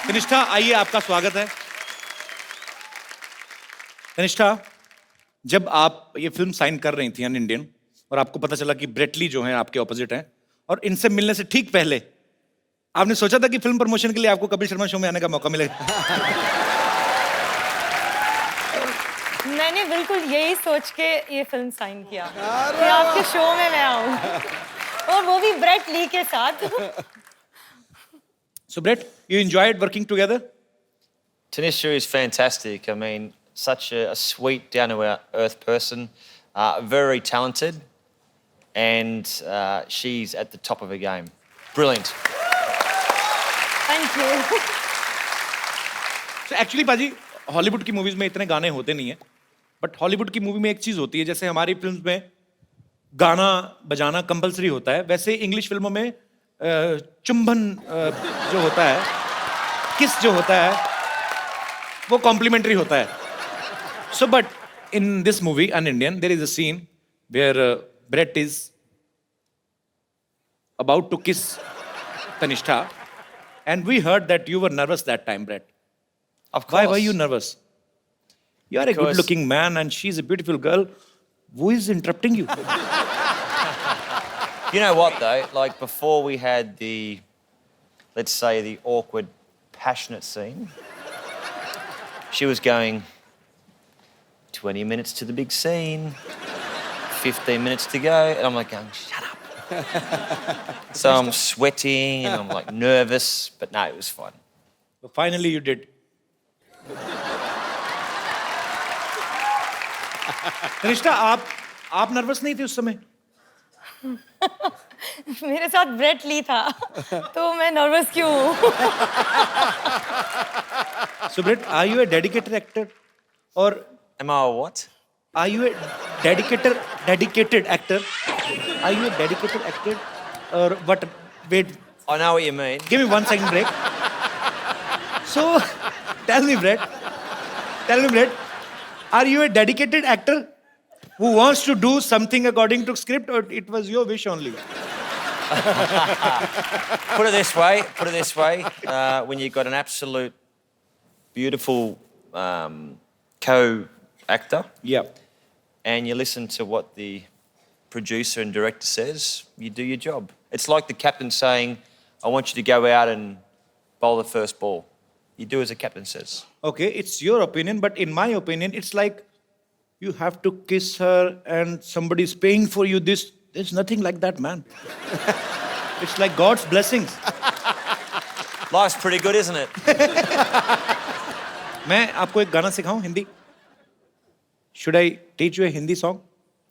तनिष्ठा आइए, आपका स्वागत है। तनिष्ठा, जब आप ये फिल्म साइन कर रही थी अन इंडियन और आपको पता चला कि ब्रेट ली जो है आपके ऑपोजिट हैं और इनसे मिलने से ठीक पहले आपने सोचा था कि फिल्म प्रमोशन के लिए आपको कपिल शर्मा शो में आने का मौका मिलेगा? मैंने बिल्कुल यही सोच के ये फिल्म साइन किया कि आपके शो में मैं आऊं और वो भी ब्रेट ली के साथ। So Brett, you enjoyed working together? Tanisha is fantastic. I mean, such a sweet, down-to-earth person, very talented, and she's at the top of her game. Brilliant. Thank you. So actually पाजी, Hollywood की movies में इतने गाने होते नहीं है, but Hollywood की movie में एक चीज होती है, जैसे हमारी फिल्म्स में गाना बजाना कंपलसरी होता है, वैसे इंग्लिश फिल्मों में चुंबन जो होता है, किस जो होता है, वो कॉम्प्लीमेंट्री होता है। So but in this movie UnIndian there is a scene where Brett is about to kiss Tannishtha and we heard that you were nervous that time, Brett. Of course. Why were you nervous? You are a Because- good-looking man and she's a beautiful girl. Who is interrupting you? You know what, though? Like, before we had the, let's say, the awkward, passionate scene, she was going, 20 minutes to the big scene, 15 minutes to go, and I'm like going, shut up. So I'm sweating and I'm like nervous, but no, it was fun. So finally you did. Tanishtha, आप nervous नहीं थे उस समय? मेरे साथ Brett Lee था तो मैं नर्वस क्यों हूँ? So Brett, are you a dedicated actor? Or Am I a what? are you a dedicated actor? Are you a dedicated actor? Or what? Wait, I know what you mean. give me 1 second break. So, tell me, Brett, are you a dedicated actor who wants to do something according to script, or it was your wish only? Put it this way, when you've got an absolute beautiful co-actor Yeah. and you listen to what the producer and director says, you do your job. It's like the captain saying, I want you to go out and bowl the first ball. You do as the captain says. Okay, it's your opinion, but in my opinion, it's like you have to kiss her and somebody's paying for you this. There's nothing like that, man. It's like God's blessings. Life's pretty good, isn't it? मैं आपको एक गाना सिखाऊं Hindi? Should I teach you a Hindi song?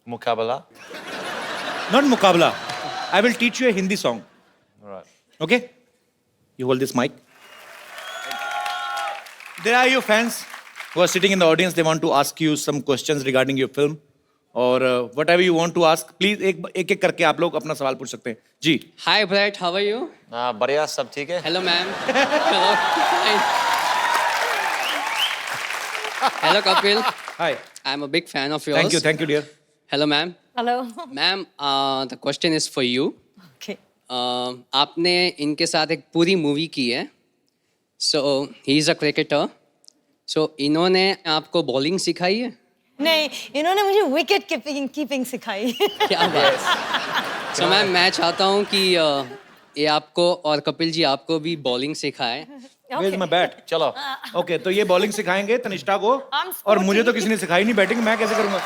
Mukabala. Not मुकाबला. I will teach you a Hindi song. All right. Okay? You hold this mic. There are your fans who are sitting in the audience. They want to ask you some questions regarding your film. और whatever you want to ask, please एक एक करके आप लोग अपना सवाल पूछ सकते हैं। जी। Hi Brett, how are you? बढ़िया, सब ठीक है? Hello ma'am. Hello. Hi. Hello Kapil. Hi. I'm a big fan of yours. Thank you, dear. Hello ma'am. Hello. Ma'am, the question is for you. Okay. आपने इनके साथ एक पूरी movie की है. So he is a cricketer. So इन्होंने आपको bowling सिखाई है? नहीं, इन्होंने मुझे विकेट कीपिंग सिखाई। क्या बात। So मैम, मैं चाहता हूँ कि ये आपको और कपिल जी आपको भी बॉलिंग सिखाए. Where's my bat? चलो. Okay, तो ये बॉलिंग सिखाएंगे तनिष्ठा को I'm और मुझे तो sporty. किसी ने सिखाई नहीं बैटिंग, मैं कैसे करूंगा?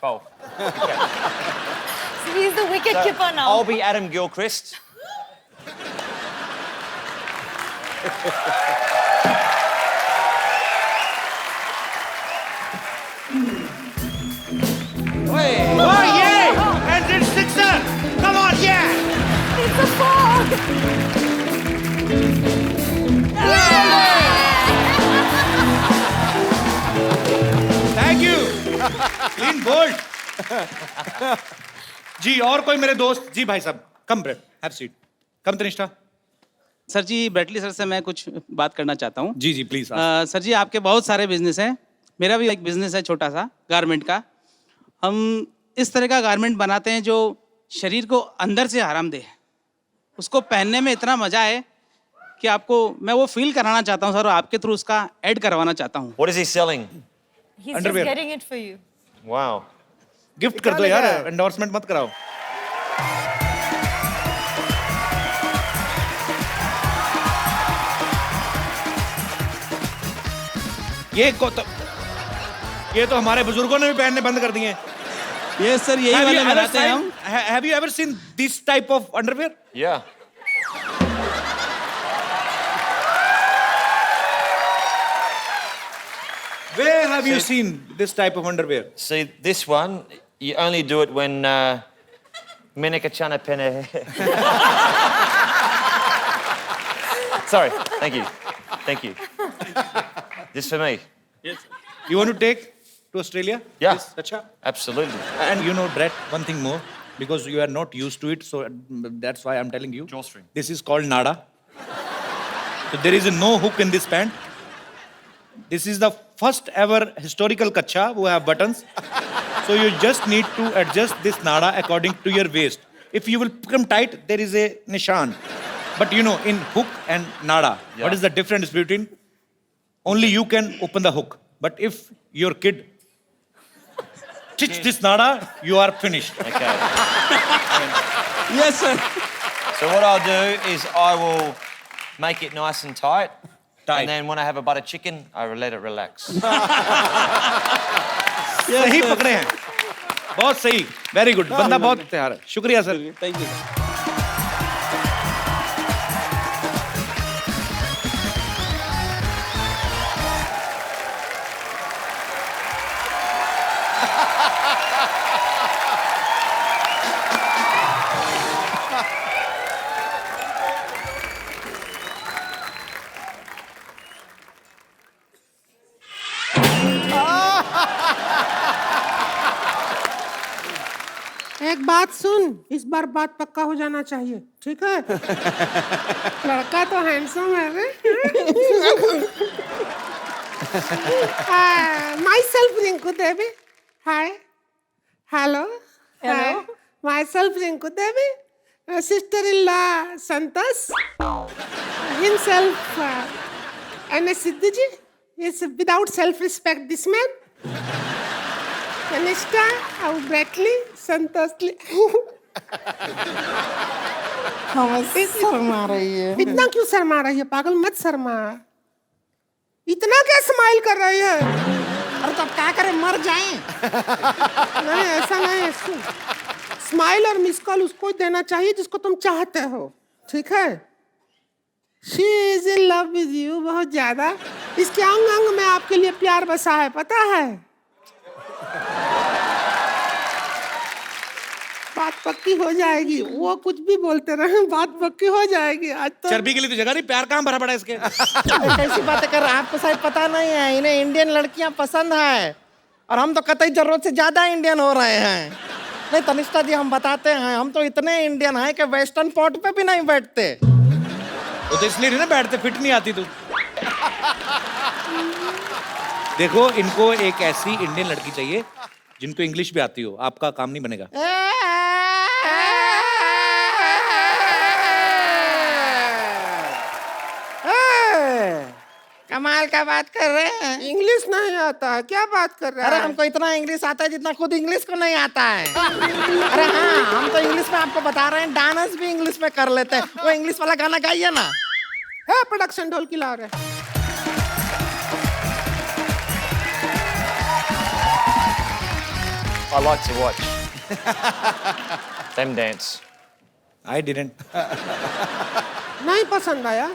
Bowl. So he's the wicket keeper now. I'll be Adam Gilchrist. Oh yeah! And it's sixer! Come on, yeah! It's a four. Thank you. Clean bold. जी, और कोई मेरे दोस्त? जी भाई साहब, come Brett, have seat. Come Tannishtha. Sir जी, Brett Lee sir से मैं कुछ बात करना चाहता हूँ. जी प्लीज. सर जी, आपके बहुत सारे बिजनेस हैं. मेरा भी एक बिजनेस है छोटा सा गारमेंट का. हम इस तरह का गारमेंट बनाते हैं जो शरीर को अंदर से आराम दे, उसको पहनने में इतना मजा है कि आपको मैं वो फील कराना चाहता हूँ सर, और आपके थ्रू उसका ऐड करवाना चाहता हूँ। What is he selling? He's just Underwear. getting it for you. Wow. Gift कर दो यार, एंडोर्समेंट मत कराओ। ये तो हमारे बुजुर्गों ने भी पहनने बंद कर दिए हैं। ये सर यही वाले बनाते हैं हम। Have you ever seen this type of underwear? Yeah. Where have you seen this type of underwear? See, this one, you only do it when Menika Chana Pene. Sorry, thank you. Thank you. This for me. You want to take to Australia? Yeah. Yes, acha. Absolutely. And you know, Brett, one thing more, because you are not used to it, so that's why I'm telling you. Drawstring. This is called nada. So there is no hook in this pant. This is the first ever historical kacha who have buttons. So you just need to adjust this nada according to your waist. If you will become tight, there is a nishan. But you know, in hook and nada, Yeah. what is the difference between? Only you can open the hook. But if your kid stitch this nada, you are finished. Okay. Yes sir. So what I'll do is I will make it nice and tight. Tight. And then when I have a butter chicken, I will let it relax. सही पकड़े हैं, बहुत सही, very good, बंदा बहुत तैयार है, शुक्रिया सर। Thank you sir. एक बात सुन, इस बार बात पक्का हो जाना चाहिए, ठीक है? लड़का तो हैंडसम है रे। Myself Rinku Devi, hi, hello, Hello. Myself Rinku Devi, sister in law Santosh, himself an Siddhu ji, is without self respect this man, Kanishtha और ब्रेटली संतोषली। शर्मा रही है। इतना क्यों शर्मा रही है? पागल मत शर्मा। इतना क्या स्माइल कर रही है? अरे तब क्या करें, मर जाएं। नहीं ऐसा नहीं है, सुन, स्माइल और मिस कॉल उसको देना चाहिए जिसको तुम चाहते हो, ठीक है? She is in love with you बहुत ज्यादा। इसके अंग अंग में आपके लिए प्यार बसा है, पता है? बात पक्की हो जाएगी, वो कुछ भी बोलते रहे, बात पक्की हो जाएगी। आज तो चर्बी के लिए तो जगह नहीं, प्यार कहाँ भरा पड़ा है इसके? कैसी बातें कर रहे हैं, आपको शायद पता नहीं है, इन्हें इंडियन लड़कियां पसंद है और हम तो कतई जरूरत से ज्यादा इंडियन हो रहे हैं। नहीं तनिष्ठा जी, हम बताते हैं, हम तो इतने इंडियन हैं कि वेस्टर्न पोर्ट पे भी नहीं बैठते। वो तो इसलिए नहीं ना बैठते, फिट नहीं आती तू। देखो, इनको एक ऐसी इंडियन लड़की चाहिए जिनको इंग्लिश भी आती हो, आपका काम नहीं बनेगा। कमाल का बात कर रहे हैं। इंग्लिश नहीं आता है, क्या बात कर रहे अरे हैं? हमको इतना इंग्लिश आता है जितना खुद इंग्लिश को नहीं आता है। अरे हाँ, हम तो इंग्लिश में आपको बता रहे हैं, डांस भी इंग्लिश में कर लेते हैं। वो इंग्लिश वाला गाना गाइए ना। है प्रोडक्शन ढोल की ला रहे। I like to watch them dance. I didn't. नहीं पसंद आया?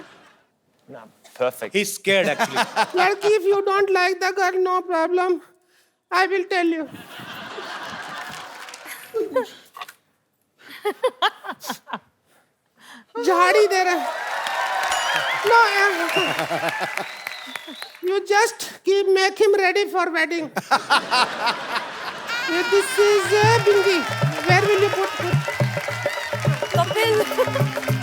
No, perfect. He's scared actually. लड़की, if you don't like the girl, no problem. I will tell you. झाड़ी दे रहे। No, you just make him ready for wedding. This is a bingi. Where will you put? Kapil,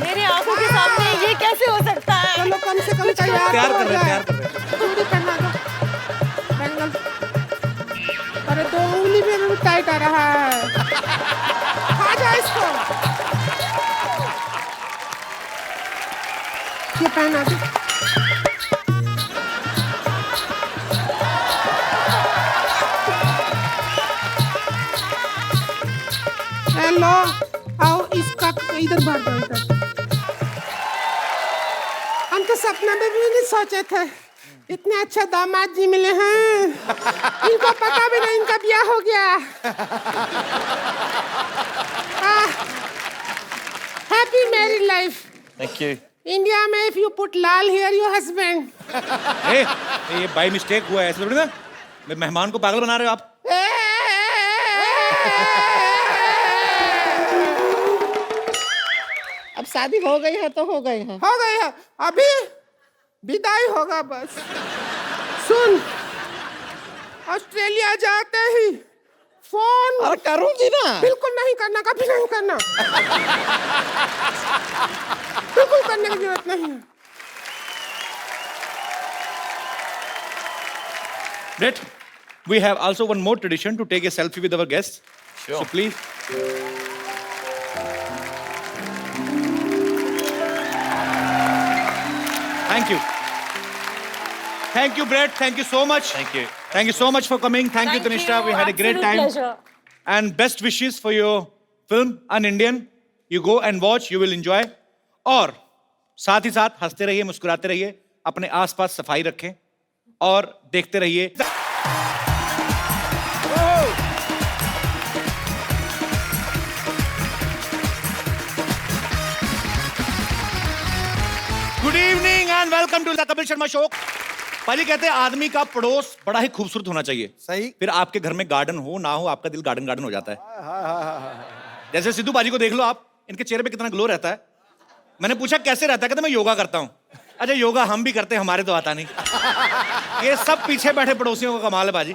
मेरी आंखों के सामने ये कैसे हो सकता है? चलो कम से कम तैयार तैयार तो कर हो रहे हैं, जाए। तैयार कर रहे हैं। चूड़ी पहना दो। बैंगल। अरे 2 उंगली में भी टाइट आ रहा है। खा जा इसको। ये पहना दो। हेलो, आओ इसका इधर भर दो इधर। हम तो सपना में भी नहीं सोचे थे इतने अच्छा दामाद जी मिले हैं। इनको पता भी नहीं इनका ब्याह हो गया। Happy married life. Thank you. India में इफ यू पुट लाल हियर योर हस्बैंड। ये बाय मिस्टेक हुआ है, ऐसे थोड़ी ना। मेहमान को पागल बना रहे हो आप। अब शादी हो गई है तो हो गई है। हो गई है, अभी विदाई होगा बस। सुन, ऑस्ट्रेलिया जाते ही फोन और करूंगी ना। बिल्कुल नहीं करना, कभी नहीं करना। बिल्कुल करने की जरूरत नहीं है। Brett, we have also one more tradition to take a selfie with our guests. Sure. So please. Thank you. Thank you, Brett. Thank you so much. Thank you. Thank you so much for coming. Thank you, Tanisha. We had a great time. Pleasure. And best wishes for your film, An Indian. You go and watch. You will enjoy. और साथ ही साथ हंसते रहिए, मुस्कुराते रहिए, अपने आसपास सफाई रखें और देखते रहिए। Good evening and welcome to the Kapil Sharma show. पाजी कहते हैं आदमी का पड़ोस बड़ा ही खूबसूरत होना चाहिए। सही। फिर आपके घर में गार्डन हो ना हो, आपका दिल गार्डन गार्डन हो जाता है। जैसे सिद्धू बाजी को देख लो आप, इनके चेहरे पे कितना ग्लो रहता है। मैंने पूछा कैसे रहता है, कहते मैं योगा करता हूँ। अच्छा, योगा हम भी करते हैं, हमारे तो आता नहीं। ये सब पीछे बैठे पड़ोसियों का कमाल है बाजी,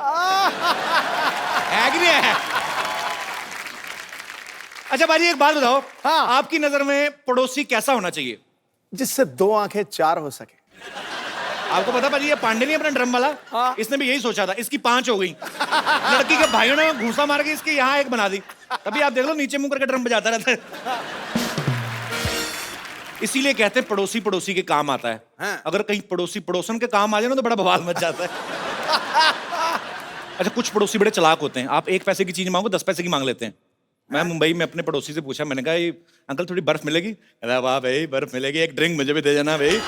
है कि नहीं है? अच्छा बाजी, एक बात बताओ, हाँ। आपकी नजर में पड़ोसी कैसा होना चाहिए? जिससे 2 आंखें 4 हो सके। आपको पता बाजी, ये पांडे नहीं अपना ड्रम वाला, हाँ। इसने भी यही सोचा था, इसकी 5 हो गई। लड़की के भाइयों ने घूसा मार के इसकी यहाँ 1 बना दी। तभी आप देख लो नीचे मुंह करके ड्रम बजाता रहता है। इसीलिए कहते हैं पड़ोसी पड़ोसी के काम आता है। हाँ। अगर कहीं पड़ोसी पड़ोसन के काम आ जाए ना तो बड़ा बवाल मच जाता है। अच्छा, कुछ पड़ोसी बड़े चालाक होते हैं। आप 1 पैसे की चीज मांगो 10 पैसे की मांग लेते हैं। मैं मुंबई में अपने पड़ोसी से पूछा, मैंने कहा ये अंकल थोड़ी बर्फ मिलेगी? कहता वाह भाई बर्फ मिलेगी, एक ड्रिंक मुझे भी दे देना भाई।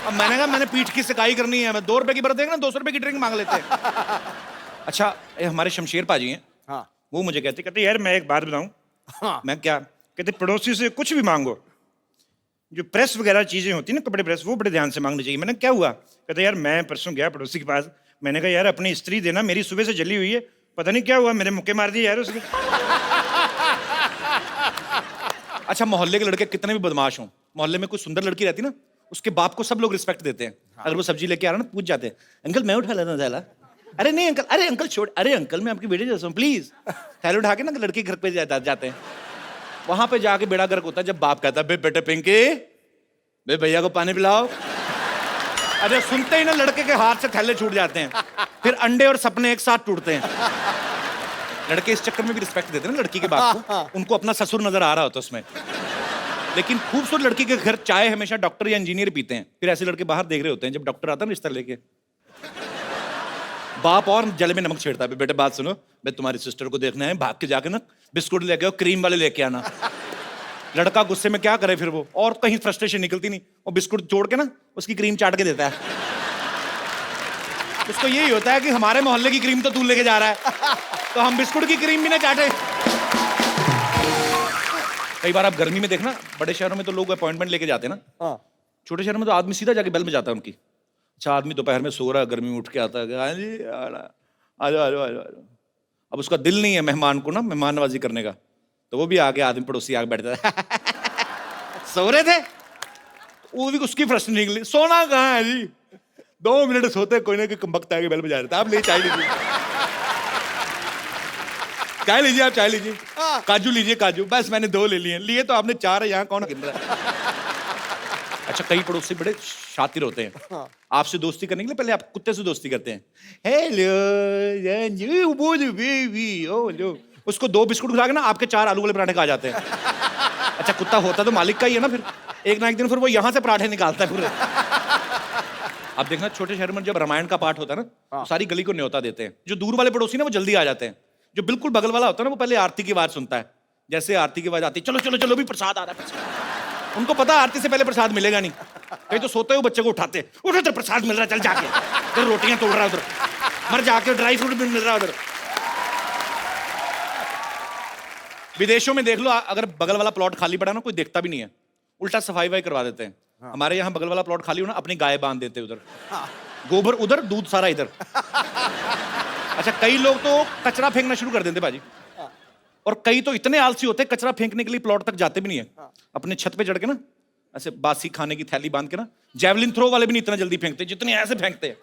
अब मैंने कहा मैंने पीठ की सिकाई करनी है, मैं 2 रुपए की बर्फ देगा ना 200 रुपए की ड्रिंक मांग लेते हैं। अच्छा, ये हमारे शमशेर पाजी हैं, हाँ। वो मुझे कहते यार मैं एक बात बताऊं। हाँ। मैं क्या? कहते पड़ोसी से कुछ भी मांगो, जो प्रेस वगैरह चीजें होती है ना, कपड़े प्रेस, वो बड़े ध्यान से मांगनी चाहिए। मैंने क्या हुआ? कहते यार मैं परसों गया पड़ोसी के पास, मैंने कहा यार अपनी स्त्री देना, मेरी सुबह से जली हुई है, पता नहीं क्या हुआ, मेरे मुक्के मार दिए यार उसके। अच्छा, मोहल्ले के लड़के कितने भी बदमाश हों, मोहल्ले में कोई सुंदर लड़की रहती ना, उसके बाप को सब लोग रिस्पेक्ट देते हैं। अगर वो सब्जी लेके आ रहा ना, पूछ जाते हैं अंकल मैं उठा लेता थैला। अरे नहीं अंकल, अरे अंकल छोड़, अरे अंकल मैं आपकी बेटे जैसा हूँ, प्लीज। थैला उठा के ना लड़की घर पे जाते हैं। वहां पे जाके बेड़ा गर्क होता है जब बाप कहता है बे बेटे पिंकी, बे भैया को पानी पिलाओ। अरे सुनते ही ना लड़के के हाथ से थैले छूट जाते हैं, फिर अंडे और सपने एक साथ टूटते हैं। लड़के इस चक्कर में भी रिस्पेक्ट देते हैं ना लड़की के बाप को, उनको अपना ससुर नजर आ रहा होता है उसमें। लेकिन खूबसूरत लड़की के घर चाय हमेशा डॉक्टर या इंजीनियर पीते हैं, फिर ऐसे लड़के बाहर देख रहे होते हैं जब डॉक्टर आता है रिश्ता लेके। बाप और जल में नमक छेड़ता है, बेटे बात सुनो, बे तुम्हारी सिस्टर को देखना है, भाग के जाके ना बिस्कुट लेके आओ, क्रीम वाले लेके आना। लड़का गुस्से में क्या करे फिर वो, और कहीं फ्रस्ट्रेशन निकलती नहीं, वो बिस्कुट जोड़ के ना उसकी क्रीम चाट के देता है। उसको यही होता है कि हमारे मोहल्ले की क्रीम तो तू लेके जा रहा है, तो हम बिस्कुट की क्रीम भी ना चाटे। कई बार आप गर्मी में देखना, बड़े शहरों में तो लोग अपॉइंटमेंट लेके जाते हैं ना, छोटे शहरों में तो आदमी सीधा जाके बेल में जाता है उनकी। अच्छा, आदमी दोपहर में सो रहा है, गर्मी में उठ के आता है, हाँ जी आ जाओ आ जाओ आ जाओ। अब उसका दिल नहीं है मेहमान को ना मेहमान नवाजी करने का, तो वो भी आके आदमी पड़ोसी आके बैठता है। सो रहे थे, वो भी उसकी प्रश्न निकली, सोना कहाँ है जी? 2 मिनट सोते कोई ना कोई कमबख्त आके बेल बजा रहे थे, आप ले चाय लीजिए, चाय लीजिए, आप चाय लीजिए, काजू लीजिए काजू, बस मैंने 2 ले लिए, लिए तो आपने 4 है, यहाँ कौन गिन रहा है? अच्छा, कई पड़ोसी बड़े शातिर होते हैं, आपसे दोस्ती करने के लिए पहले आप कुत्ते से दोस्ती करते हैं। हेलो बेबी, ओ लो, उसको 2 बिस्कुट खिला के ना आपके 4 आलू वाले पराठे खा जाते हैं। अच्छा, कुत्ता होता तो मालिक का ही है ना फिर। एक ना एक दिन फिर वो यहाँ से पराठे निकालता है पूरे। अब देखना छोटे शहर में जब रामायण का पाठ होता है ना, तो सारी गली को न्योता देते हैं। जो दूर वाले पड़ोसी ना वो जल्दी आ जाते हैं, जो बिल्कुल बगल वाला होता है ना वो पहले आरती की आवाज सुनता है। जैसे आरती की आवाज आती है, चलो चलो चलो भी प्रसाद आ रहा है, प्रसाद। उनको पता आरती से पहले प्रसाद मिलेगा नहीं। कहीं तो सोते हुए बच्चे को उठाते हैं, उठ उधर प्रसाद मिल रहा है, चल जाके उधर रोटियां तोड़ रहा है, उधर मर जाके ड्राई फ्रूट भी मिल रहा है उधर। विदेशों में देख लो, अगर बगल वाला प्लॉट खाली पड़ा ना, कोई देखता भी नहीं है, उल्टा सफाई वाई करवा देते हैं। हमारे यहाँ बगल वाला प्लॉट खाली हो ना, अपनी गाय बांध देते हैं उधर, गोबर उधर, दूध सारा इधर। अच्छा, कई लोग तो कचरा फेंकना शुरू कर देते भाजी, और कई तो इतने आलसी होते हैं कचरा फेंकने के लिए प्लॉट तक जाते भी नहीं है। अपने छत पे चढ़ के ना ऐसे बासी खाने की थैली बांध के ना, जैवलिन थ्रो वाले भी नहीं इतना जल्दी फेंकते जितने ऐसे फेंकते हैं।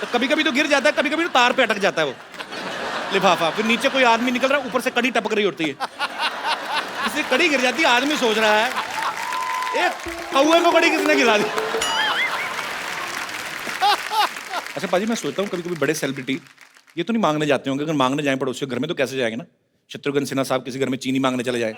तो कभी कभी तो गिर जाता है, कभी कभी तो तार पे अटक जाता है वो लिफाफा, फिर नीचे कोई आदमी निकल रहा है, ऊपर से कड़ी टपक रही होती है, किसी कड़ी गिर जाती है, आदमी सोच रहा है एक कौए को कड़ी किसने गिरा दी। अच्छा पाजी, मैं सोचता हूँ कभी कभी बड़े सेलिब्रिटी ये तो नहीं मांगने जाते होंगे, अगर मांगने जाए पड़ोसी के घर में तो कैसे जाएंगे ना। शत्रुघ्न सिन्हा साहब किसी घर में चीनी मांगने चले जाए,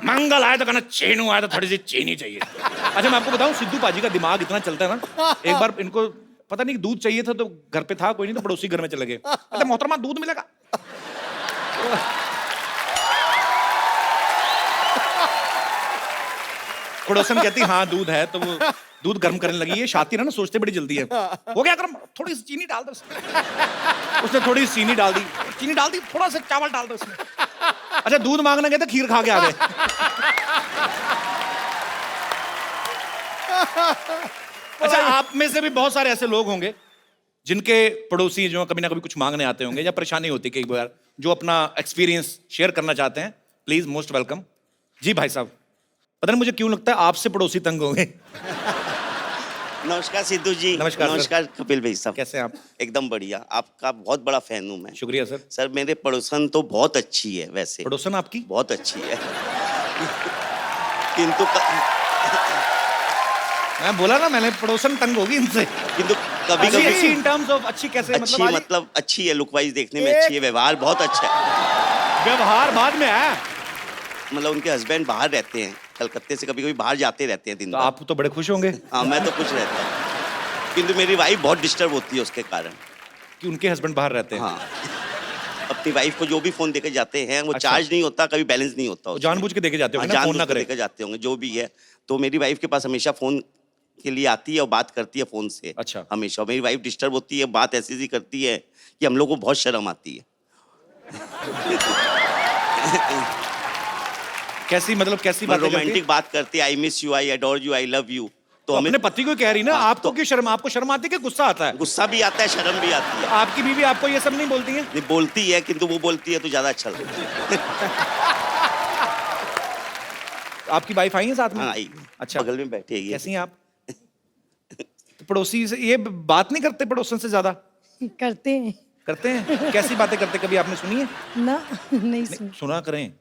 मंगल आया तो कहना चीनू आया तो थोड़ी सी चीनी चाहिए। अच्छा मैं आपको बताऊं, सिद्धू पाजी का दिमाग इतना चलता है ना, एक बार इनको पता नहीं दूध चाहिए था तो घर पे था कोई नहीं, तो पड़ोसी घर में चले गए। अच्छा मोहतरमा दूध मिलेगा? पड़ोसन कहती हाँ दूध है, तो वो दूध गर्म करने लगी। ये शातिर है ना, सोचते बड़ी जल्दी है, हो गया गर्म, थोड़ी सी चीनी डाल दो। उसने थोड़ी सी चीनी डाल दी, चीनी डाल दी, थोड़ा सा चावल डाल दो उसमें। अच्छा दूध मांगने गए तो खीर खा के आ गए। अच्छा आप में से भी बहुत सारे ऐसे लोग होंगे जिनके पड़ोसी जो कभी ना कभी कुछ मांगने आते होंगे या परेशानी होती है कई बार, जो अपना एक्सपीरियंस शेयर करना चाहते हैं। Please most welcome. जी भाई साहब, पता नहीं मुझे क्यों लगता है आपसे पड़ोसी तंग होंगे। नमस्कार सिद्धू जी। नमस्कार सर। नमस्कार कपिल भाई साहब। कैसे हैं आप? एकदम बढ़िया, आपका बहुत बड़ा फैन हूँ मैं। शुक्रिया सर। सर मेरे पड़ोसन तो बहुत अच्छी है वैसे। पड़ोसन आपकी बहुत अच्छी है। किंतु मैं बोला ना, मैंने पड़ोसन तंग होगी इनसे। किंतु कभी अच्छी कभी इन टर्म्स ऑफ अच्छी कैसे? अच्छी मतलब अच्छी है, लुक वाइज देखने में अच्छी है, व्यवहार बहुत अच्छा है। व्यवहार बाद में है। मतलब उनके हस्बैंड बाहर रहते हैं, कलकत्ते से कभी कभी बाहर जाते रहते हैं दिन तो भर। आप तो बड़े खुश होंगे हाँ मैं तो खुश रहता हूँ, किंतु मेरी वाइफ बहुत डिस्टर्ब होती है उसके कारण। कि उनके हस्बैंड बाहर रहते हैं। हाँ अपनी वाइफ को जो भी फोन देके जाते हैं वो अच्छा। चार्ज नहीं होता, कभी बैलेंस नहीं होता तो उसमें। जानबूझ के देके जाते हो हाँ, ना, फोन जानबूझ ना के करे। लेकर जाते होंगे जो भी है। तो मेरी वाइफ के पास हमेशा फोन के लिए आती है और बात करती है फोन से। अच्छा। हमेशा मेरी वाइफ डिस्टर्ब होती है, बात ऐसी सी करती है कि हम लोग को बहुत शर्म आती है। कैसी मतलब कैसी बात रोमांटिक बात करती है, I miss you, I adore you, I love you. तो अपने पति को कह रही ना, हाँ, आपको तो- क्यों शर्म? आपको शर्म आती है कि गुस्सा आता है? गुस्सा भी आता है, शर्म भी आती है। आपकी बीवी आपको ये सब नहीं बोलती है? नहीं बोलती है, किंतु वो बोलती है तो ज्यादा अच्छा लगता है। आपकी वाइफ आई है साथ में? हाँ आई। अच्छा। बगल में बैठी है ये। कैसी हैं आप? तो पड़ोसी से ये बात नहीं करते पड़ोसन से ज्यादा? करते हैं करते हैं। कैसी बातें करते, कभी आपने सुनी है? ना, नहीं सुन। सुना करें।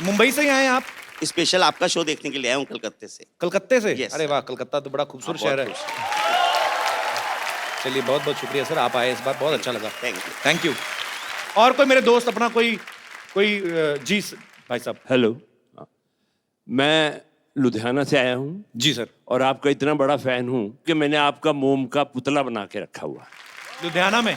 मुंबई से ही आए हैं आप? स्पेशल आपका शो देखने के लिए आया हूँ कलकत्ते से। कलकत्ते से? Yes, अरे वाह, कलकत्ता तो बड़ा खूबसूरत हाँ, शहर है। बहुत चलिए बहुत बहुत शुक्रिया सर, आप आए इस बार, बहुत अच्छा लगा। Thank you. Thank you. और कोई मेरे दोस्त अपना कोई जी भाई साहब। हेलो, मैं लुधियाना से आया हूँ जी सर। और आपका इतना बड़ा फैन हूँ कि मैंने आपका मोम का पुतला बना के रखा हुआ है। लुधियाना में?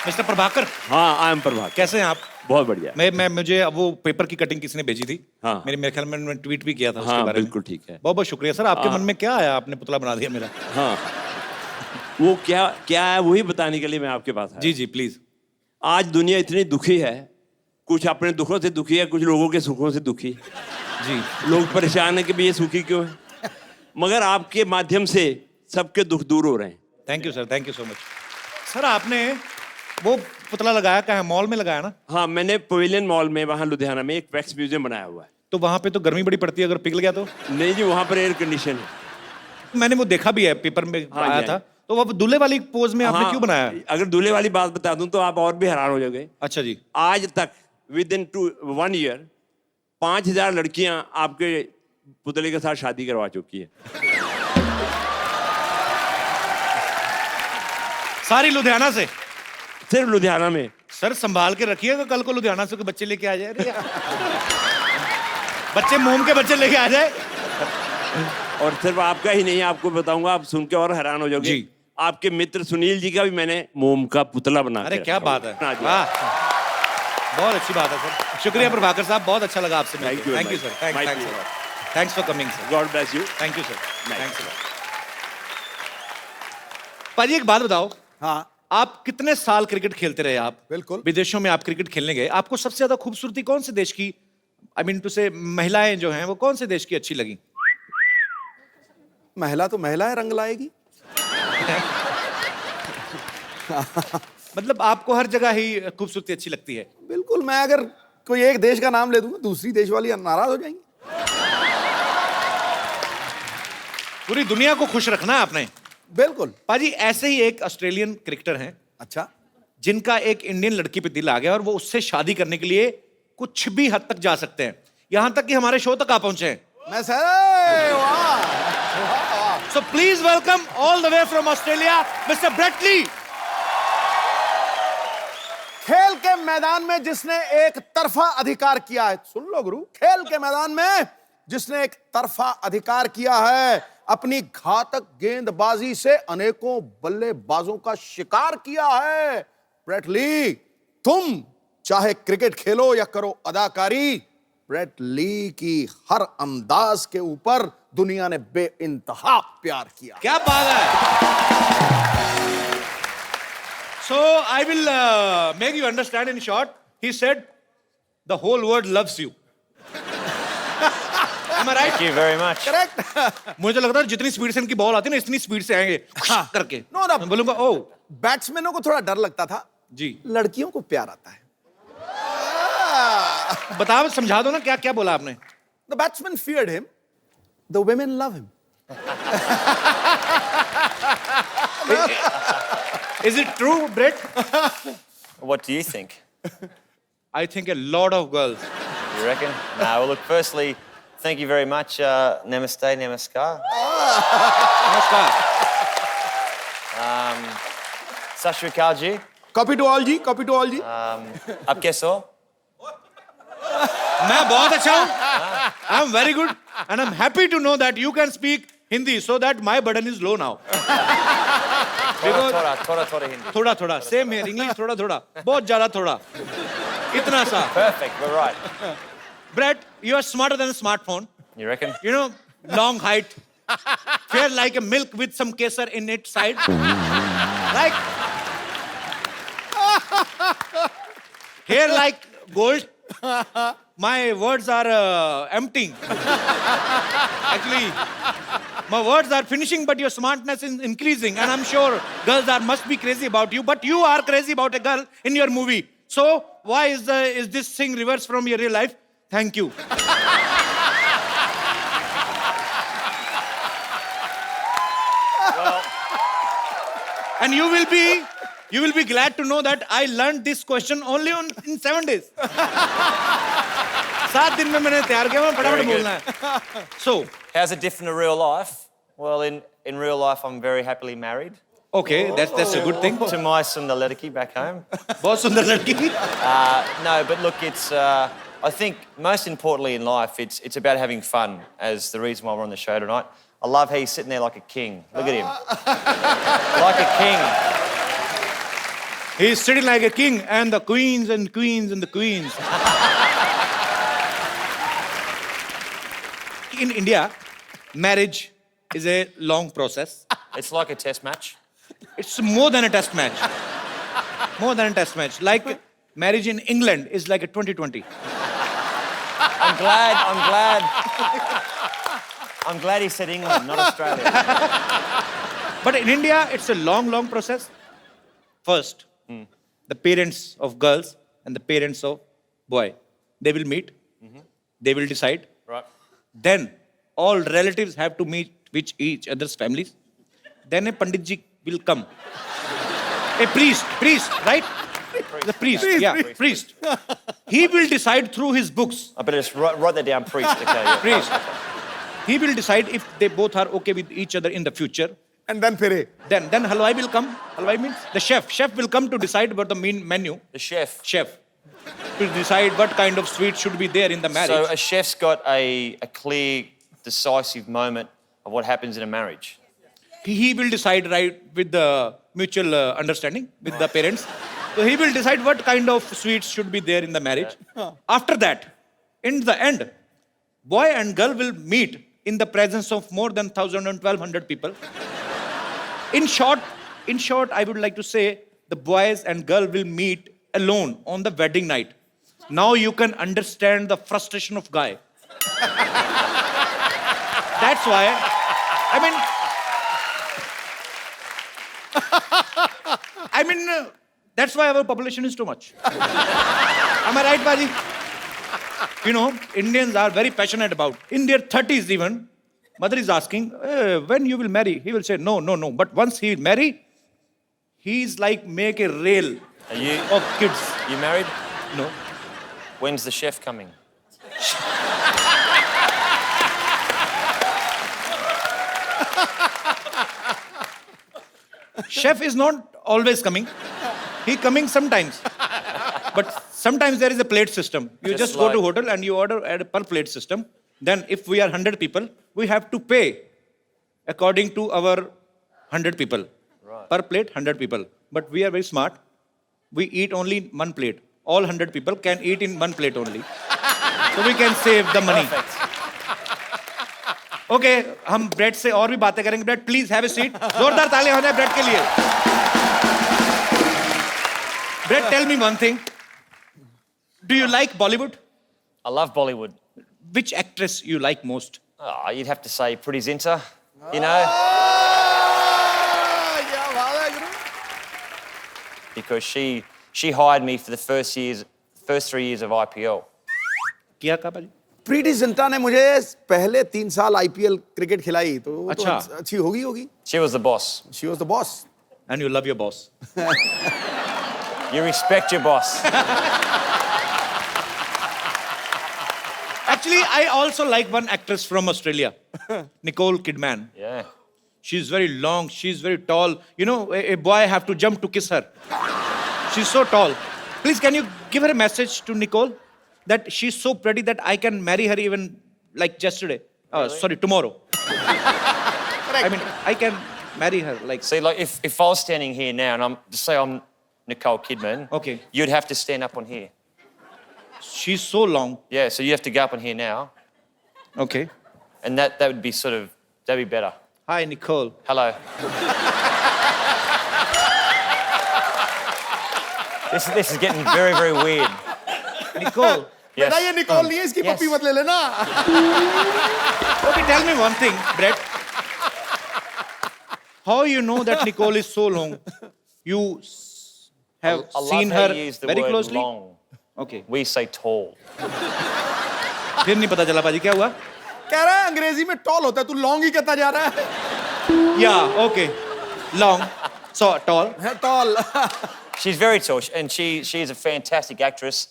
मिस्टर प्रभाकर। हाँ, आई एम प्रभाकर। कैसे हैं आप? बहुत बढ़िया। मैं मुझे अब वो पेपर की कटिंग किसी ने भेजी थी। हाँ। मेरे ख्याल में मैंने ट्वीट भी किया था उसके हाँ बारे में। बिल्कुल ठीक है। बहुत बहुत शुक्रिया सर। आपके मन में क्या आया, आपने पुतला बना दिया मेरा? हाँ, वो क्या क्या है वही बताने के लिए मैं आपके पास आया। जी जी प्लीज। आज दुनिया इतनी दुखी है, कुछ अपने दुखों से दुखी है, कुछ लोगों के सुखों से दुखी। जी। लोग परेशान है कि भाई ये सुखी क्यों है, मगर आपके माध्यम से सबके दुख दूर हो रहे हैं। Thank you sir, thank you so much. Sir आपने वो पुतला लगाया कहाँ है? मॉल में लगाया ना? हाँ, मैंने पवेलियन मॉल में वहाँ लुधियाना में एक वैक्स म्यूजियम बनाया हुआ है। तो वहाँ पे तो गर्मी बड़ी पड़ती है, अगर पिघल गया तो? नहीं जी, वहाँ पर एयर कंडीशन है। मैंने वो देखा भी है, पेपर में हाँ, आया जी, था। तो वो दूल्हे वाली पोज में आपने हाँ, क्यों बनाया? अगर दूल्हे वाली बात बता दूं तो आप और भी हैरान हो जाओगे। अच्छा जी। आज तक विद इन 1 ईयर 5000 लड़कियां आपके पुतले के साथ शादी करवा चुकी है। सारी लुधियाना से। सिर्फ लुधियाना में। सर संभाल के रखिएगा, कल को लुधियाना से कोई बच्चे लेके आ जाए। अरे यार। बच्चे मोम के बच्चे लेके आ जाए। और सिर्फ आपका ही नहीं, आपको बताऊंगा, आप सुन के और हैरान हो जाओगे। जी। आपके मित्र सुनील जी का भी मैंने मोम का पुतला बना अरे के क्या रखा बात है, हुआ। हाँ जी। वाह, बहुत अच्छी बात है सर। शुक्रिया प्रभाकर साहब, बहुत अच्छा लगा आपसे Thank you, thank you my- sir, my thanks pleasure. Thanks for coming sir. God bless you. Thank you sir, Nice. Thanks a lot. पाजी एक बात बताओ, हाँ आप कितने साल क्रिकेट खेलते रहे? आप बिल्कुल। विदेशों में आप क्रिकेट खेलने गए, आपको सबसे ज्यादा खूबसूरती कौन से देश की, आई मीन टू से महिलाएं जो हैं वो कौन से देश की अच्छी लगी? महिला तो महिला है, रंग लाएगी। मतलब आपको हर जगह ही खूबसूरती अच्छी लगती है? बिल्कुल, मैं अगर कोई एक देश का नाम ले दूंगा दूसरी देश वाली नाराज हो जाएंगी। पूरी दुनिया को खुश रखना है आपने। बिल्कुल। पाजी ऐसे ही एक ऑस्ट्रेलियन क्रिकेटर हैं अच्छा। जिनका एक इंडियन लड़की पे दिल आ गया और वो उससे शादी करने के लिए कुछ भी हद तक जा सकते हैं, यहां तक कि हमारे शो तक आ पहुंचे हैं। मैं सर, वाह। So please welcome all the way from Australia mister Brett Lee. खेल के मैदान में जिसने एक तरफा अधिकार किया है, सुन लो गुरु, खेल के मैदान में जिसने एक तरफा अधिकार किया है, अपनी घातक गेंदबाजी से अनेकों बल्लेबाजों का शिकार किया है, ब्रेट ली। तुम चाहे क्रिकेट खेलो या करो अदाकारी, ब्रेट ली की हर अंदाज के ऊपर दुनिया ने बेइंतहा प्यार किया। क्या बात है। So I will make you understand in short. He said, the whole world loves you. Am I right? Thank you very much. Correct. मुझे लगता है जितनी स्पीड से इनकी बॉल आती है ना, इतनी स्पीड से आएंगे करके। No, no. मैं बोलूंगा ओ बैट्समैनों को थोड़ा डर लगता था, जी। लड़कियों को प्यार आता है। बताओ, समझा दो ना, क्या क्या बोला आपने? The batsmen feared him. The women love him. Is it true, Brett? What do you think? I think a lot of girls. You reckon? No, well, look, firstly, thank you very much. Namaste, namaskar. नमस्कार। Sat Shri Akal ji. Copy to all ji, copy to all ji. Ab kaise ho? मैं बहुत अच्छा हूँ। I'm very good and I'm happy to know that you can speak Hindi so that my burden is low now. Thoda Hindi. थोड़ा थोड़ा same है, English थोड़ा थोड़ा, बहुत ज्यादा थोड़ा, इतना सा। Perfect, we're right. Brett, you are smarter than a smartphone. You reckon? You know, long height, fair like a milk with some kesar in its side. Like hair like gold. My words are emptying. Actually, my words are finishing, but your smartness is increasing, and I'm sure girls must be crazy about you. But you are crazy about a girl in your movie. So why is this thing reversed from your real life? Thank you. And you will be glad to know that I learned this question only in 7 days. 7 दिन में मैंने तैयार किया, मैं फटाफट बोलना है. So, How's it different to real life? Well, in real life, I'm very happily married okay, that's a good thing. to my Sundar Ledaki back home. बहुत सुंदर लड़की. No, but look, it's. I think most importantly in life, it's about having fun. As the reason why we're on the show tonight, I love how he's sitting there like a king. Look at him, like a king. He's sitting like a king, and the queens and queens and the queens. In India, marriage is a long process. It's like a test match. It's more than a test match. More than a test match. Like marriage in England is like a 2020. I'm glad he said England, not Australia. But in India, it's a long, long process. First, the parents of girls and the parents of boy, they will meet. They will decide. Right. Then all relatives have to meet with each other's families. Then a Pandit ji will come. A priest, right? The priest, priest. He will decide through his books. I better just write that down, priest. Okay, yeah. Priest. He will decide if they both are okay with each other in the future. And then फिरे. Then halwai will come. Halwai means the chef. Chef will come to decide about the main menu. The chef. Chef to decide what kind of sweet should be there in the marriage. So a chef's got a clear, decisive moment of what happens in a marriage. He will decide right with the mutual understanding with the parents. So he will decide what kind of sweets should be there in the marriage. After that, in the end, boy and girl will meet in the presence of more than 1,000 and 1,200 people. In short, I would like to say the boys and girl will meet alone on the wedding night. Now you can understand the frustration of guy. That's why, that's why our population is too much. Am I right, Baji? You know, Indians are very passionate about. In their 30s even, mother is asking, when you will marry? He will say, no. But once he will marry, he's like make a rail of kids. You married? No. When's the chef coming? Chef is not always coming. He coming sometimes. But sometimes there is a plate system. You just go to hotel and you order at a per plate system. Then if we are 100 people, we have to pay according to our 100 people. Right. Per plate, 100 people. But we are very smart. We eat only one plate. All 100 people can eat in one plate only. So we can save the money. Okay, हम bread से और भी बातें करेंगे. Bread, please have a seat. जोरदार तालियां हो जाए ब्रेड के लिए. Brett, tell me one thing. Do you like Bollywood? I love Bollywood. Which actress you like most? Oh, you'd have to say Pretty Zinta, you know, क्या बात है गुरु? because she hired me for the first 3 years of IPL. किया कहा भाई? प्रीति जिंटा ने मुझे पहले 3 साल आईपीएल क्रिकेट खिलाई तो वो अच्छा. तो अच्छी होगी. She was the boss. She was the boss. And you love your boss. You respect your boss. Actually, I also like one actress from Australia, Nicole Kidman. Yeah. She's very long. She's very tall. You know, a boy have to jump to kiss her. She's so tall. Please, can you give her a message to Nicole that she's so pretty that I can marry her even like yesterday? Sorry, tomorrow. I mean, I can marry her like. See, like if I was standing here now and I'm Nicole Kidman, Okay. you'd have to stand up on here. She's so long. Yeah, so you have to go up on here now, Okay. and that would be that'd be better. Hi, Nicole. Hello. This is getting very, very weird. Nicole. Yes. बेटा ये Nicol नहीं है इसकी Yes. पप्पी मत ले लेना. Okay, tell me one thing, Brett. How you know that Nicole is so long? You have I love seen how her you use the very word closely? long. Okay. We say tall. फिर नहीं पता चला पाजी क्या हुआ? कह रहा है अंग्रेजी में टॉल होता है तू लॉन्ग ही कहता जा रहा है. Yeah, okay. Long. So tall. Tall. She's very tall, and she is a fantastic actress.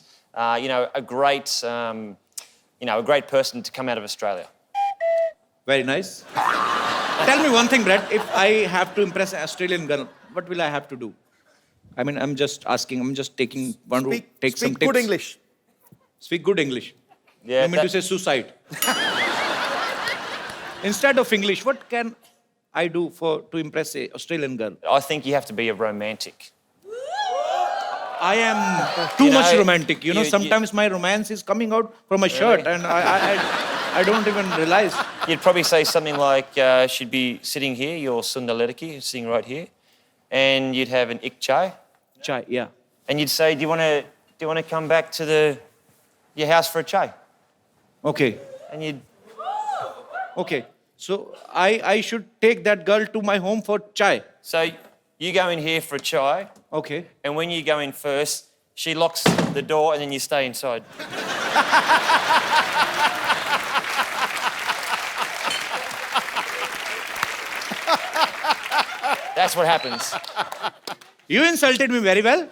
You know, a great person to come out of Australia. Very nice. Tell me one thing, Brett. If I have to impress an Australian girl, what will I have to do? I mean, I'm just asking. I'm just taking one route. Take some Speak tips. good English. Speak good English. Yeah. You mean to say suicide? Instead of English, what can I do to impress a Australian girl? I think you have to be a romantic. I am too You much know, romantic. You know, sometimes my romance is coming out from my shirt, and I don't even realize. You'd probably say something like, she'd be sitting here, your Sundar Ledaki, sitting right here, and you'd have an ik chai, Chai, yeah. and you'd say, do you want to come back to your house for a chai? Okay. And you'd Okay. So I should take that girl to my home for chai. so you go in here for a chai, Okay. and when you go in first, she locks the door, and then you stay inside. That's what happens. You insulted me very well.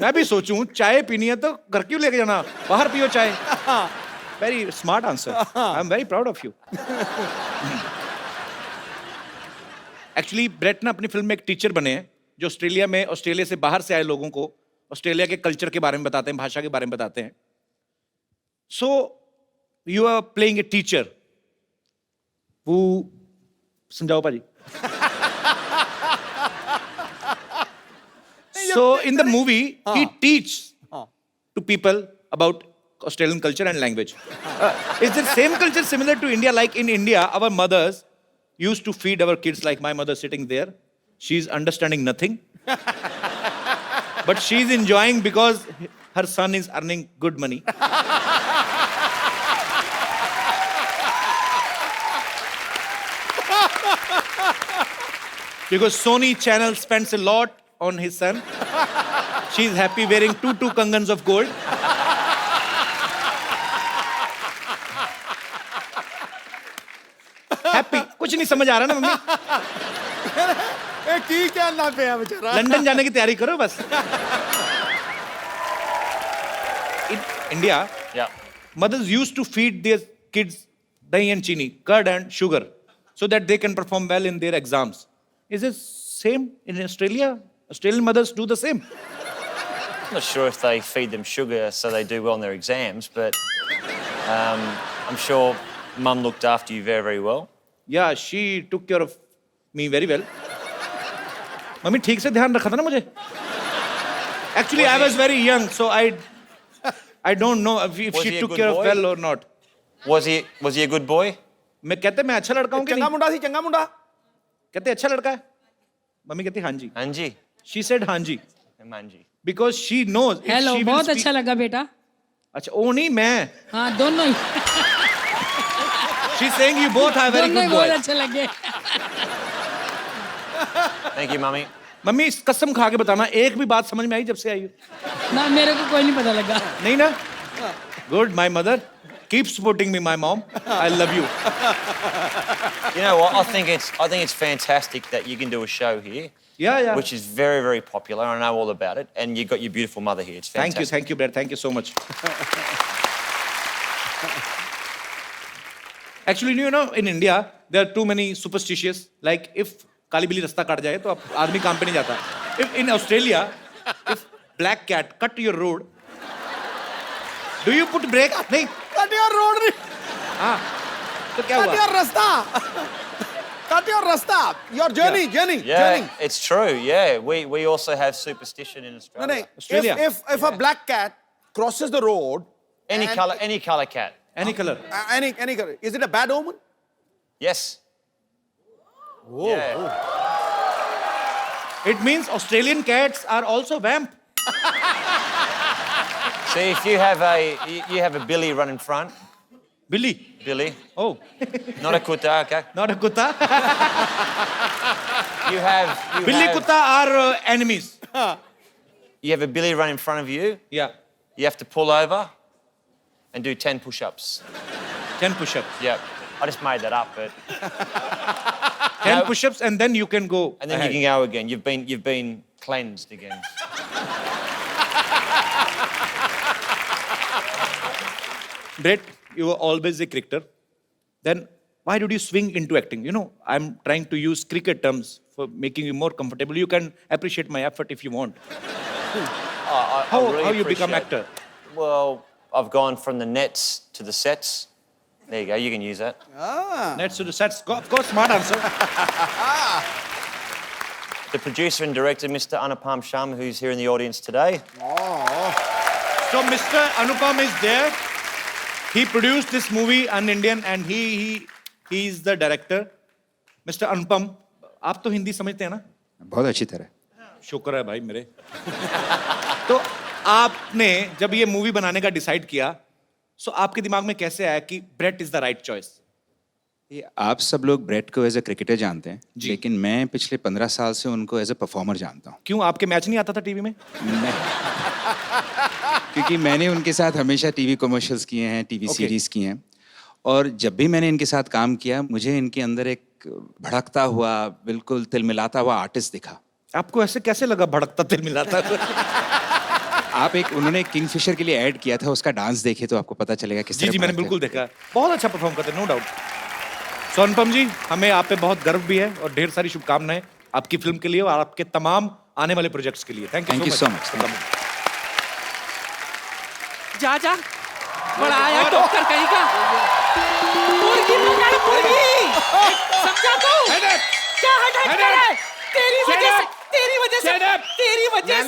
मैं भी सोचूं चाय पीनी है तो घर क्यों लेके जाना बाहर पियो चाय. Very smart answer. I'm very proud of you. Actually Brett ना अपनी फिल्म में एक टीचर बने हैं जो ऑस्ट्रेलिया से बाहर से आए लोगों को ऑस्ट्रेलिया के कल्चर के बारे में बताते हैं, भाषा के बारे में बताते हैं. So you are playing a teacher वो समझाओ भाजी. So in the movie, he teaches to people about Australian culture and language. Is the same culture similar to India? Like in India, our mothers used to feed our kids like my mother sitting there. She's understanding nothing. But she's enjoying because her son is earning good money. Because Sony Channel spends a lot on his son. She's happy wearing two kangans of gold. Happy. कुछ नहीं समझ आ रहा ना mummy. की क्या ना पे है बेचारा. लंदन जाने की तैयारी करो बस. In India, Yeah. mothers used to feed their kids dahi and chini, curd and sugar, so that they can perform well in their exams. Is it same in Australia? Australian mothers do the same. I'm not sure if they feed them sugar so they do well in their exams, but I'm sure Mum looked after you very, very well. Yeah, she took care of me very well. Mummy ठीक से ध्यान रखा था ना मुझे. Actually, I was very young, so I don't know if Was she he a took good care of boy? well or not. Was he a good boy? मैं कहते मैं अच्छा लड़का हूँ कि चंगा नहीं? मुंडा थी चंगा मुंडा. कहते अच्छा लड़का है. मम्मी कहती हाँ जी. Anji? She said हाँ जी Manji. because she knows. if hello she will बहुत speak- अच्छा लगा बेटा. अच्छा वो नहीं मैं. हाँ दोनों ही She's saying you both are very दोनों ही good बहुत boys. अच्छे लगे. Thank you, Mummy. मम्मी इस कसम खा के बताना एक भी बात समझ में आई जब से आई हो? ना मेरे को कोई नहीं पता लगा. नहीं ना? Good, my mother. Keep supporting me, my mom. I love you. You know what? I think it's fantastic that you can do a show here, Yeah. which is very, very popular. I know all about it, and you've got your beautiful mother here. It's fantastic. Thank you, Brad. Thank you so much. Actually, you know, in India, there are too many superstitious. Like, if काली बिल्ली रास्ता काट जाए तो आदमी काम पे नहीं जाता. If in Australia, if black cat cut your road, do you put brake? नहीं. Cut your road. हाँ. तो क्या Cut हुआ? your rasta. Cut your rasta. Your journey. Yeah, it's true. Yeah, we also have superstition in No, Australia. no. Australia. If a black cat crosses the road, Any color cat. Any color. any color, is it a bad omen? Yes. Yeah. It means Australian cats are also vamp. See, if you have a Billy run in front, Billy. Oh, not a kutta, okay? not a kutta. You have Billy kutta are enemies. You have a Billy run in front of you. Yeah. You have to pull over and do 10 push-ups. 10 push-ups. Yep. I just made that up, but 10 No. push-ups and then you can go. and then ahead. you can go again. You've been cleansed again. Brett, you were always a cricketer. Then why did you swing into acting? You know, I'm trying to use cricket terms for making you more comfortable. You can appreciate my effort if you want. I How really you become appreciate- actor? Well, I've gone from the nets to the sets. There you go. You can use that. Let's do the sets. Of course, smart answer. The producer and director, Mr. Anupam Sharma, who's here in the audience today. So Mr. Anupam is there. He produced this movie, An Indian, and he is the director. Mr. Anupam, आप तो हिंदी समझते हैं ना? बहुत अच्छी तरह. शुक्र है भाई मेरे. तो आपने जब ये मूवी बनाने का डिसाइड किया, सो आपके दिमाग में कैसे आया कि Brett is the right choice? ये आप सब लोग ब्रेट को एज ए क्रिकेटर जानते हैं, लेकिन मैं पिछले 15 साल से उनको एज ए परफॉर्मर जानता हूँ. क्यों आपके मैच नहीं आता था टीवी में? क्योंकि मैंने उनके साथ हमेशा टीवी कमर्शियल्स किए हैं, टीवी सीरीज किए हैं, और जब भी मैंने इनके साथ काम किया मुझे इनके अंदर एक भड़कता हुआ, बिल्कुल तिलमिलाता हुआ आर्टिस्ट दिखा. आपको ऐसे कैसे लगा भड़कता तिलमिलाता? आप उन्होंने किंगफिशर के लिए ऐड किया था, उसका डांस देखे तो आपको पता चलेगा किस जी तरह जी मैंने भड़कते बिल्कुल देखा. बहुत अच्छा परफॉर्म करते, नो डाउट. तो अनुपम जी, हमें आप पे बहुत गर्व भी है और ढेर सारी शुभकामनाएं आपकी फिल्म के लिए और आपके तमाम आने वाले प्रोजेक्ट्स के लिए। Thank you so much. जा जा बड़ा आया डॉक्टर कहीं का। मुर्गी मंगाई मुर्गी, समझा तू? क्या हेडेक है? तेरी वजह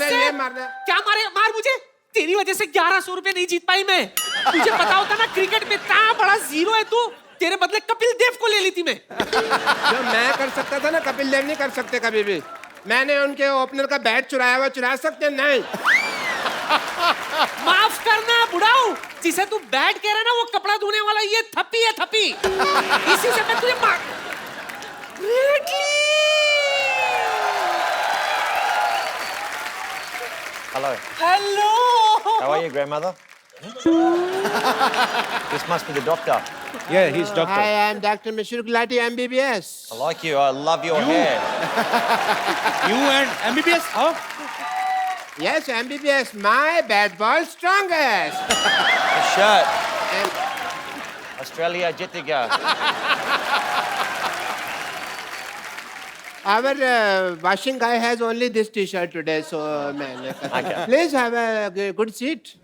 से क्या मार मुझे। तेरी वजह से 1100 रुपए नहीं जीत पाई मैं। तुझे पता होता ना क्रिकेट में इतना बड़ा जीरो है तू, तेरे बदले कपिल देव को ले ली थी मैं। जो मैं कर सकता था ना कपिल देव नहीं कर सकते कभी भी। मैंने उनके ओपनर का बैट चुराया हुआ, चुरा सकते नहीं। माफ करना बुढ़ाऊ, जिसे तू बैट कह रहा है ना वो कपड़ा धोने वाला ये थप्पी है थप्पी। इसी से मैं तुझे मार। Hello. Hello. How are you, grandmother? This must be the doctor. Yeah, he's doctor. I am Dr. Mishra Gulati, MBBS. I like you. I love your hair. You and MBBS? Huh? Yes, MBBS, my bad ball strongest. The shirt. Australia Jitiga. Our washing guy has only this T-shirt today, so man, Okay. please have a good seat.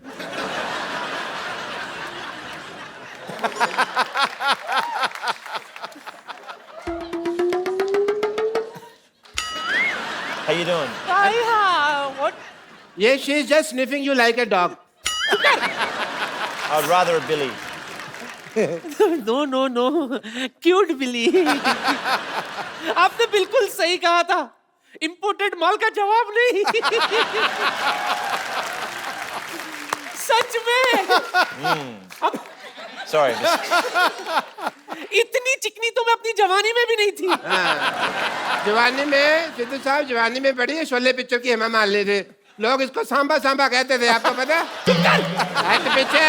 How you doing? What? Yes, she's just sniffing you like a dog. I'd rather a Billy. No. Cute Billy. आपने बिल्कुल सही कहा था। Imported माल का जवाब नहीं। सच में। Sorry. इतनी चिकनी तो मैं अपनी जवानी में भी नहीं थी। जवानी में सिद्धू साहब जवानी में बड़ी शोले पिक्चर की हेमा मालिनी थे। लोग इसको सांबा सांबा कहते थे, आपको पता? पीछे।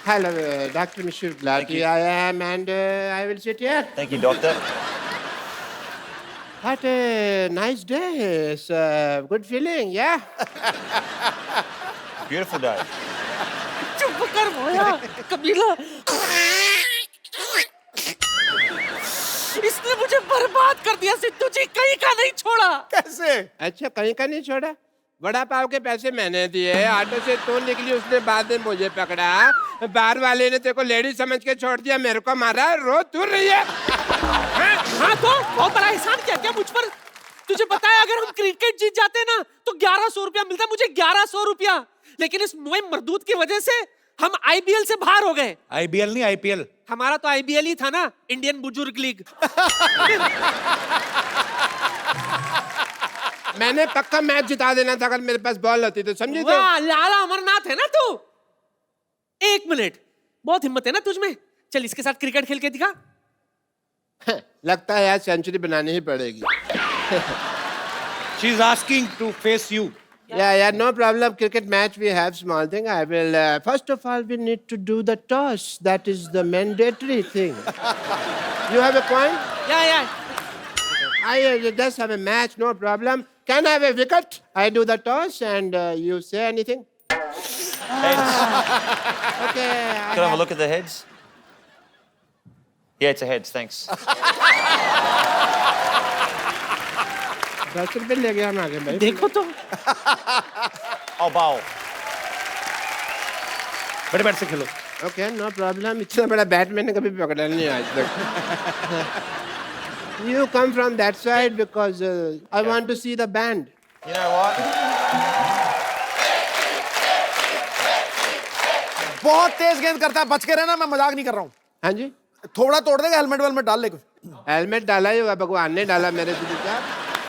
Hello, Dr. Mishra Gulati. I am, and I will sit here. Thank you, doctor. What a nice day. It's a good feeling, yeah? Beautiful day. चुप कर भोया, कबीला। इसने मुझे बर्बाद कर दिया सिद्धू जी, कहीं का नहीं छोड़ा। कैसे? अच्छा, कहीं का नहीं छोड़ा? बड़ा पाव के पैसे मैंने दिए, ऑटो से तो निकली, उसने बाद में मुझे पकड़ा, बार वाले ने तेरे को लेडी समझ के छोड़ दिया, मेरे को मारा, रो दूर रही है। हाँ तो बहुत बड़ा एहसान किया क्या मुझ पर? तुझे पता है अगर हम क्रिकेट जीत जाते ना तो 1100 रुपया मिलता, मुझे 1100 रुपया। लेकिन इस मोए मरदूत की वजह से हम आईबीएल से बाहर हो गए। आईबीएल नहीं, आईपीएल। हमारा तो आईबीएल ही था ना, इंडियन बुजुर्ग लीग। मैंने पक्का मैच जिता देना था अगर मेरे पास बॉल होती तो, समझी? तो वाह, लाला अमरनाथ है ना तू। 1 मिनट, बहुत हिम्मत है ना तुझ में। चल इसके साथ क्रिकेट खेल के दिखा। लगता है यार सेंचुरी बनानी ही पड़ेगी। She is asking to face you. Yeah, no problem. Cricket match, we have small thing. I will, first of all, we need to do the toss. That is the mandatory thing. You have a point? Yeah. I just have a match, no problem. Can I have a wicket? I do the toss and you say anything? Heads. Okay. Can I have a look at the heads? Yeah, it's a heads, thanks. 10 रुपए ले गया हम आगे भाई। देखो तो। I'll bowl. बड़े bat से खेलो। Okay, no problem. इतना बड़ा बैट मैंने कभी पकड़ा नहीं आज तक। You come from that side because I want to see the band. You know what? बहुत तेज गेंद करता है, बच के रहना, मैं मजाक नहीं कर रहा हूँ। हाँ जी। थोड़ा तोड़ देगा, हेलमेट वेलमेट डाल ले कुछ। हेलमेट डाला ही होगा, भगवान ने डाला मेरे से।